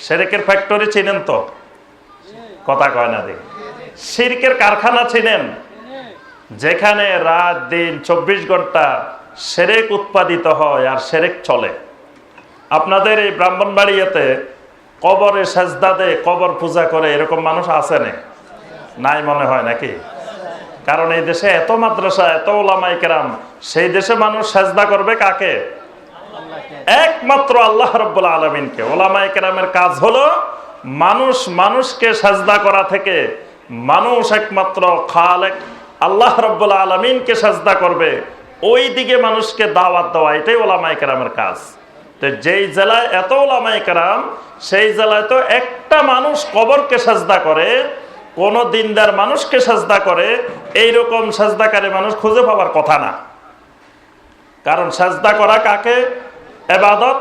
শিরকের ফ্যাক্টরি চিনেন তো? কথা কয় না দেখি। শিরকের কারখানা চিনেন? যেখানে রাত দিন 24 ঘন্টা শিরক উৎপাদিত হয় আর শিরক চলে। আপনাদের এই ব্রাহ্মণবাড়িয়াতে কবরে সেজদা দেয়, কবর পূজা করে, এরকম মানুষ আছে না? নাই মনে হয় নাকি? কারণ এই দেশে এত মাদ্রাসা, এত ওলামায়ে কেরাম, সেই দেশে মানুষ সেজদা করবে কাকে? একমাত্র আল্লাহ রাব্বুল আলামিনকে। ওলামায়ে কেরামের কাজ হলো মানুষ মানুষকে সেজদা করা থেকে মানুষ একমাত্র খালেক আল্লাহ রাব্বুল আলামিনকে সেজদা করবে, ওই দিকে মানুষকে দাওয়াত দেওয়া, এটাই ওলামায়ে কেরামের কাজ। তো যেই জেলায় এত ওলামায়ে কেরাম, সেই জেলায় তো একটা মানুষ কবরকে সেজদা করে, কোন দিনদার মানুষকে সেজদা করে, এইরকম সেজদাকারী মানুষ খুঁজে পাওয়ার কথা না। কারণ সেজদা করা কাকে? ইবাদত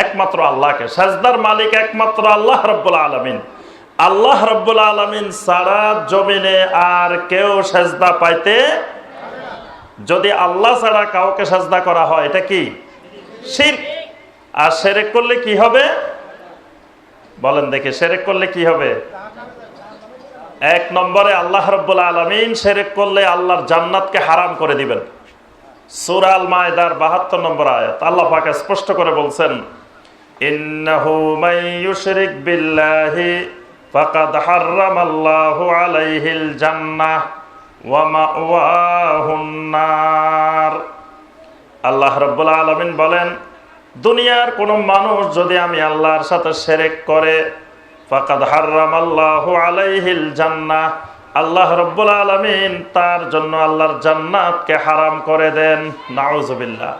একমাত্র আল্লাহকে। সেজদার মালিক একমাত্র আল্লাহ রাব্বুল আলামিন। আল্লাহ রাব্বুল আলামিন ছাড়া জমিনে আর কেউ সেজদা পাইতে, যদি আল্লাহ ছাড়া কাউকে সেজদা করা হয়, এটা কি? শিরক। আর শিরক করলে কি হবে বলেন দেখি? শিরক করলে কি হবে? এক নম্বরে আল্লাহ রাব্বুল আলামিন শিরক করলে আল্লাহর জান্নাতকে হারাম করে দিবেন। সূরা আল মায়েদার ৭২ নম্বর আয়াত আল্লাহ পাক স্পষ্ট করে বলছেন, ইন্নাহু মান ইউশরিক বিল্লাহি ফাকাদ হারামাল্লাহু আলাইহিল জান্নাহ ওয়া মাওয়াহুন নার। আল্লাহ রাব্বুল আলামিন বলেন, দুনিয়ার কোন মানুষ যদি আমি আল্লাহর সাথে শিরক করে, ফাকাদ হারামাল্লাহু আলাইহিল জান্নাহ, আল্লাহ রাব্বুল আলামিন তার জন্য আল্লাহর জান্নাতকে হারাম করে দেন। নাউজুবিল্লাহ।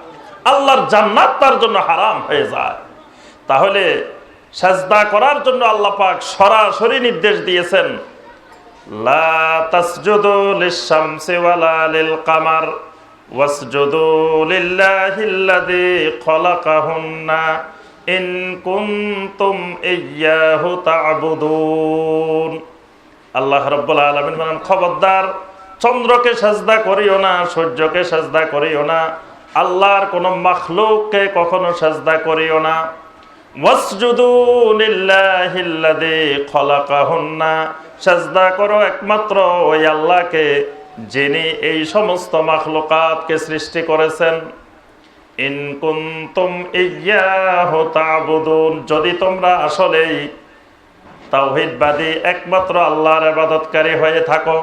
আল্লাহর জান্নাত তার জন্য হারাম হয়ে যায়। তাহলে সাজদা করার জন্য আল্লাহ পাক সরাসরি নির্দেশ দিয়েছেন, লা তাসজুদু লিশ-শামসি ওয়ালা লিল-কামার ওয়াসজুদু লিল্লাহিল্লাযী খালাকাহুন্না ইন কুনতুম ইয়্যাহু তা'বুদুন। আল্লাহ রাব্বুল আলামিন বলেন, খবরদার চন্দ্রকে সেজদা করিও না, সূর্যকে সেজদা করিও না, আল্লাহর কোন মাখলুককে কখনো সেজদা করিও না। ওয়াসজুদু লিল্লাহিল্লাযী খালাকাহুন্না, সেজদা করো একমাত্র ওই আল্লাহকে যিনি এই সমস্ত মাখলুকাতকে সৃষ্টি করেছেন। ইন কুনতুম ইয়্যাহু তা'বুদুন, যদি তোমরা আসলেই তাওহীদবাদী একমাত্র আল্লাহর ইবাদতকারী হয়ে থাকো,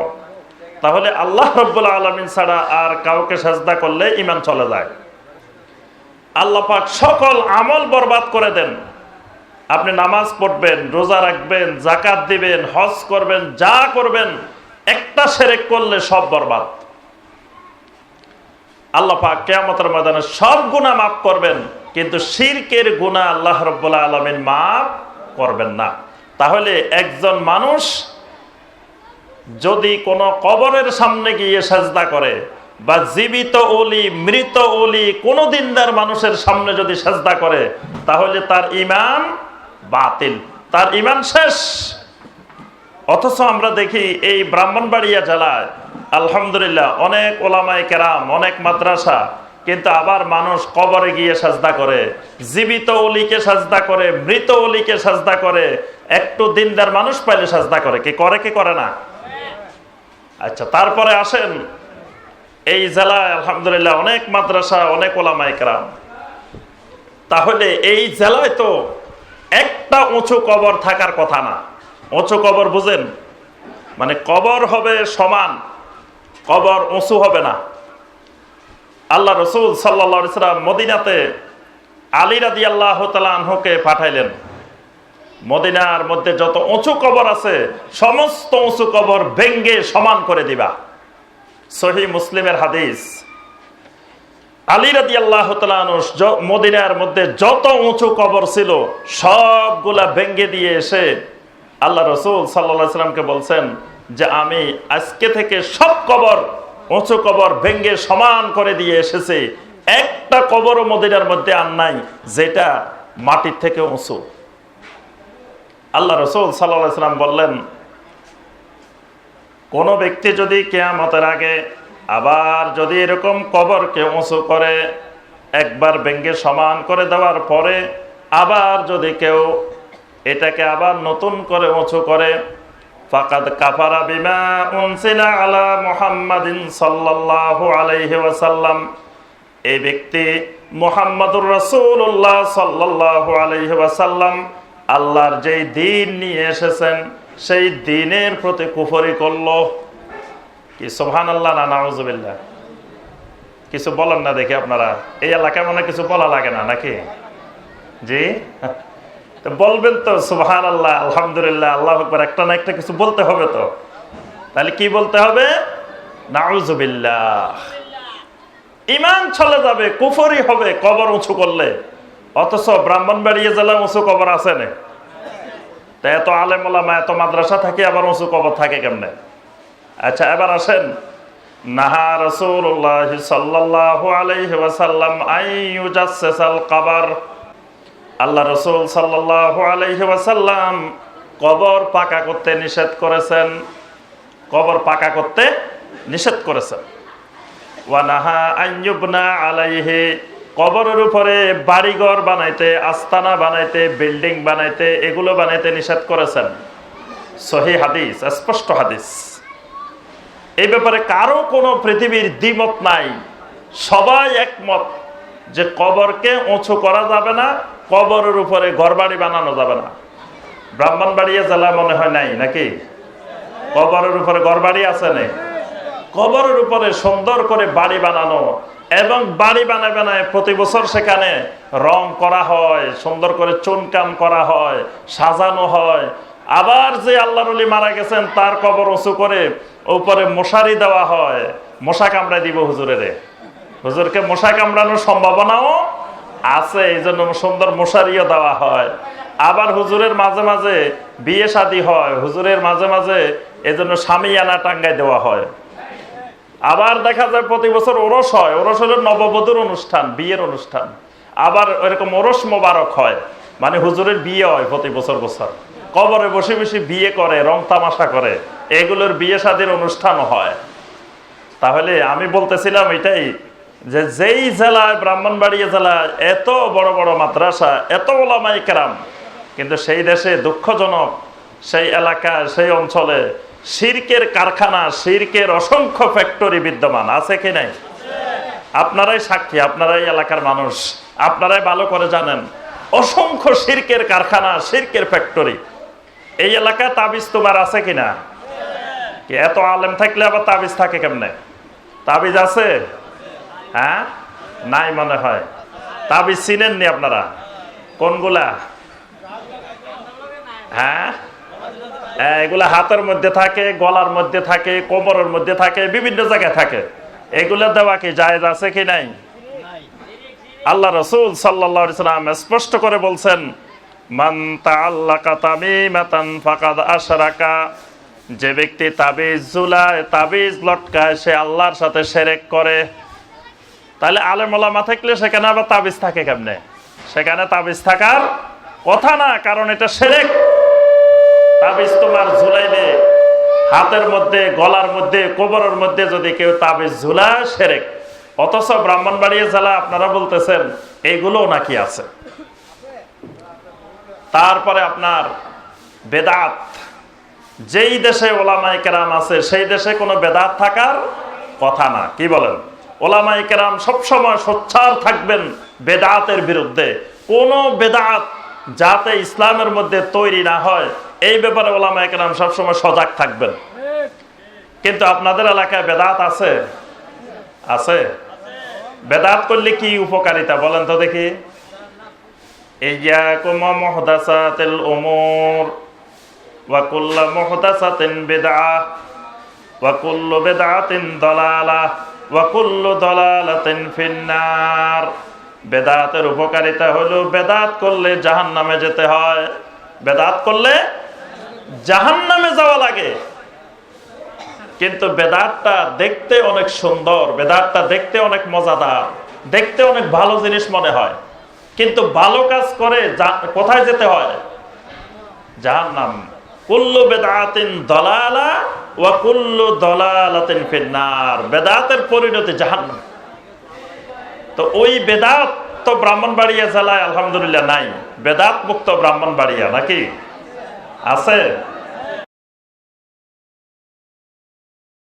তাহলে আল্লাহ রাব্বুল আলামিন ছাড়া আর কাউকে সেজদা করলে ঈমান চলে যায়। আল্লাহ পাক সকল আমল বরবাদ করে দেন। আপনি নামাজ পড়বেন, রোজা রাখবেন, যাকাত দিবেন, হজ করবেন, যা করবেন, একটা শিরক করলে সব বরবাদ। আল্লাহ পাক কিয়ামতের ময়দানে সব গুনাহ মাফ করবেন, কিন্তু শিরকের গুনাহ আল্লাহ রাব্বুল আলামিন মাফ করবেন না। তাহলে একজন মানুষ যদি কোনো কবরের সামনে গিয়ে সেজদা করে, বা জীবিত ওলি, মৃত ওলি, কোন দিনদার মানুষের সামনে যদি সেজদা করে, তাহলে তার ঈমান বাতিল, তার ঈমান শেষ। অথচ আমরা দেখি এই ব্রাহ্মণবাড়িয়া জেলায় আলহামদুলিল্লাহ অনেক ওলামায়ে কেরাম, অনেক মাদ্রাসা, কিন্তু আবার মানুষ কবরে গিয়ে সেজদা করে, জীবিত ওলিকে সেজদা করে, মৃত ওলিকে সেজদা করে, একটু দিনদার মানুষ পাইলে সেজদা করে। কি করে কি করে না? আচ্ছা, তারপরে আসেন এই জেলায় আলহামদুলিল্লাহ অনেক মাদ্রাসা, অনেক ওলামায়ে কেরাম। তাহলে এই জেলায় তো একটা উঁচু কবর থাকার কথা না। উঁচু কবর বুঝেন? মানে কবর হবে সমান, কবর উঁচু হবে না। আল্লাহ রাসূল সাল্লাল্লাহু আলাইহি ওয়াসাল্লাম মদিনাতে আলী রাদিয়াল্লাহু তাআলা আনহুকে পাঠাইলেন। মদিনার মধ্যে যত উঁচু কবর আছে সমস্ত উঁচু কবর ভেঙ্গে সমান করে দিবা। সহিহ মুসলিমের হাদিস। আলী রাদিয়াল্লাহু তাআলা আনহু মদিনার মধ্যে যত উঁচু কবর ছিল সবগুলা ভেঙ্গে দিয়ে এসে আল্লাহ রাসূল সাল্লাল্লাহু আলাইহি ওয়াসাল্লামকে বলছেন যে আমি আজকে থেকে সব কবর, উঁচু কবর ভেঙ্গে সমান করে দিয়ে এসেছি, একটা কবরও মদিনার মধ্যে আর নাই যেটা মাটির থেকে উঁচু। আল্লাহ রাসূল সাল্লাল্লাহু আলাইহি ওয়াসাল্লাম বললেন, কোন ব্যক্তি যদি কিয়ামতের আগে আবার যদি এরকম কবরকে উঁচু করে, একবার ভেঙ্গে সমান করে দেওয়ার পরে আবার যদি কেউ এটাকে আবার নতুন করে উঁচু করে ফাকাদ কাফারা বিমা উনসিলা আলা মুহাম্মাদিন সাল্লাল্লাহু আলাইহি ওয়াসাল্লাম, এই ব্যক্তি মুহাম্মাদুর রাসূলুল্লাহ সাল্লাল্লাহু আলাইহি ওয়াসাল্লাম আল্লাহর যেই দ্বীন নিয়ে এসেছেন সেই দ্বীনের প্রতি কুফরি করলো। কি সুবহানাল্লাহ না নাউযুবিল্লাহ? কিছু বলেন না দেখি আপনারা, এই এলাকায় মনে কিছু বলা লাগে না নাকি? জি, তো বলবেন তো সুবহানাল্লাহ, আলহামদুলিল্লাহ, আল্লাহু আকবার, একটা না একটা কিছু বলতে হবে তো। তাহলে কি বলতে হবে? নাউযুবিল্লাহ। ঈমান চলে যাবে, কুফরি হবে কবর উঁচু করলে। অথচ ব্রাহ্মণবাড়িয়া জেলা উঁচু কবর আছে না? তা এত আলেম ওলামা এত মাদ্রাসা থাকে, আবার উঁচু কবর থাকে কেমনে? আচ্ছা, এবার আসেন, নাহা রাসূলুল্লাহ সাল্লাল্লাহু আলাইহি ওয়াসাল্লাম আইয়ুজাসসাল কবর, আল্লাহ রাসূল সাল্লাল্লাহু আলাইহি ওয়াসাল্লাম কবর পাকা করতে নিষেধ করেছেন, কবর পাকা করতে নিষেধ করেছেন। ওয়া নাহা আইয়ুবনা আলাইহি, কবরের উপরে বাড়িঘর বানাইতে, আস্তানা বানাইতে, বিল্ডিং বানাইতে, এগুলো বানাইতে নিষেধ করেছেন। সহিহ হাদিস, স্পষ্ট হাদিস। এই ব্যাপারে কারো কোনো পৃথিবীর দ্বিমত নাই, সবাই একমত যে কবরকে উঁচু করা যাবে না, কবরের উপরে ঘরবাড়ি বানানো যাবে না। ব্রাহ্মণবাড়িয়া জেলা মনে হয় নাই নাকি? কবরের উপরে ঘরবাড়ি আছে না? কবরের উপরে সুন্দর করে বাড়ি বানানো, এবং বাড়ি বানায় প্রতি বছর সেখানে রং করা হয়, সুন্দর করে চুনকাম করা হয়, সাজানো হয়। আবার যে আল্লাহর ওলি মারা গেছেন তার কবর উঁচু করে উপরে মশারি দেওয়া হয়, মশা কামড়ায় দিব হুজুরেরে। হুজুরকে মশা কামড়ানোর সম্ভাবনাও আছে, এই জন্য সুন্দর মশারিও দেওয়া হয়। আবার হুজুরের মাঝে মাঝে বিয়ে শাদী হয়, হুজুরের মাঝে মাঝে এই জন্য শামিয়ানা টাঙ্গায় দেওয়া হয়। আবার দেখা যায় প্রতি বছর ওরস হয়, ওরস হলো নববধূর অনুষ্ঠান, বিয়ের অনুষ্ঠান। আবার এরকম ওরস মোবারক হয়, মানে হুজুরের বিয়ে হয় প্রতি বছর বছর। কবরে বসে বসে বিয়ে করে, রং তামাশা করে, এগুলোর বিয়ে শাদীর অনুষ্ঠানও হয়। তাহলে আমি বলতেছিলাম এটাই, যে যেই জেলায়, ব্রাহ্মণবাড়িয়া জেলায় এত বড় বড় মাদ্রাসা, এত ওলামায়ে কেরাম, কিন্তু সেই দেশে দুঃখজনক, সেই এলাকায়, সেই অঞ্চলে শিরকের কারখানা, শিরকের অসংখ্য ফ্যাক্টরি বিদ্যমান আছে কি নাই? আপনারাই সাক্ষী, আপনারাই এলাকার মানুষ, আপনারাই ভালো করে জানেন। অসংখ্য শিরকের কারখানা, শিরকের ফ্যাক্টরি। এই এলাকায় তাবিজ তোমার আছে কিনা? কি এত আলেম থাকলে আবার তাবিজ থাকে কেমনে? তাবিজ আছে? হ্যাঁ, নাই মনে হয়। তাবিজ চিনেননি আপনারা? কোনগুলা? হ্যাঁ, এগুলা হাতের মধ্যে থাকে, গলার মধ্যে থাকে, কোমরের মধ্যে থাকে, বিভিন্ন জায়গায় থাকে। এগুলা দেওয়া কি জায়েজ আছে কি নাই? আল্লাহ রাসূল সাল্লাল্লাহু আলাইহি ওয়াসাল্লাম স্পষ্ট করে বলছেন, মান তাআল্লাকা তামিমাতান ফাকাদ আশরাকা, যে ব্যক্তি তাবিজ ঝুলায়, তাবিজ লটকায়, সে আল্লাহর সাথে শিরক করে। তাহলে আলেম ওলামা থাকলে সেখানে আবার তাবিজ থাকে কেমনে? সেখানে তাবিজ থাকার কথা না, কারণ এটা শিরক। তাবিজ তোমার ঝুলাইলে হাতের মধ্যে, গলার মধ্যে, কোমরের মধ্যে যদি কেউ তাবিজ ঝুলায়, শিরক। অথচ ব্রাহ্মণবাড়িয়া জেলা আপনারা বলতেছেন এইগুলো নাকি আছে। তারপরে আপনার বেদাত, যেই দেশে ওলামায়ে কেরাম আছে সেই দেশে কোনো বেদাত থাকার কথা না। কি বলেন? ওলামায়ে কেরাম সবসময় সোচ্চার থাকবেন বেদাতের বিরুদ্ধে। কোনো বেদাত যাতে ইসলামের মধ্যে তৈরি না হয়, এই ব্যাপারে ওলামায়ে কেরাম সবসময় সজাগ থাকবেন। কিন্তু আপনাদের এলাকায় বেদাত আছে? আছে? বেদাত করলে কি উপকারিতা বলেন তো দেখি? ইয়াকুম মুহদাসাতিল উমুর ওয়া কুল্লু মুহদাসাতিন বিদআহ ওয়া কুল্লু বিদআতিন দালালাহ ওয়া কুল্লু দালালাতিন ফিন্নার। বেদাতের উপকারিতা হলো, বেদাত করলে জাহান্নামে যেতে হয়। বেদাত করলে জাহান্নামে যাওয়া লাগে। কিন্তু বেদাতটা দেখতে অনেক সুন্দর, বেদাতটা দেখতে অনেক মজাদার, দেখতে অনেক ভালো জিনিস মনে হয়, কিন্তু ভালো কাজ করে কোথায় যেতে হয়? জাহান্নাম। কুল্লু বিদআতিন দালালা ওয়া কুল্লু দালালাতিন ফিন্নার। বেদাতের পরিণতি জাহান্নাম। তো ওই বেদাত তো ব্রাহ্মণবাড়িয়া জেলায় আলহামদুলিল্লাহ নাই। বেদাত মুক্ত ব্রাহ্মণবাড়িয়া নাকি আছে?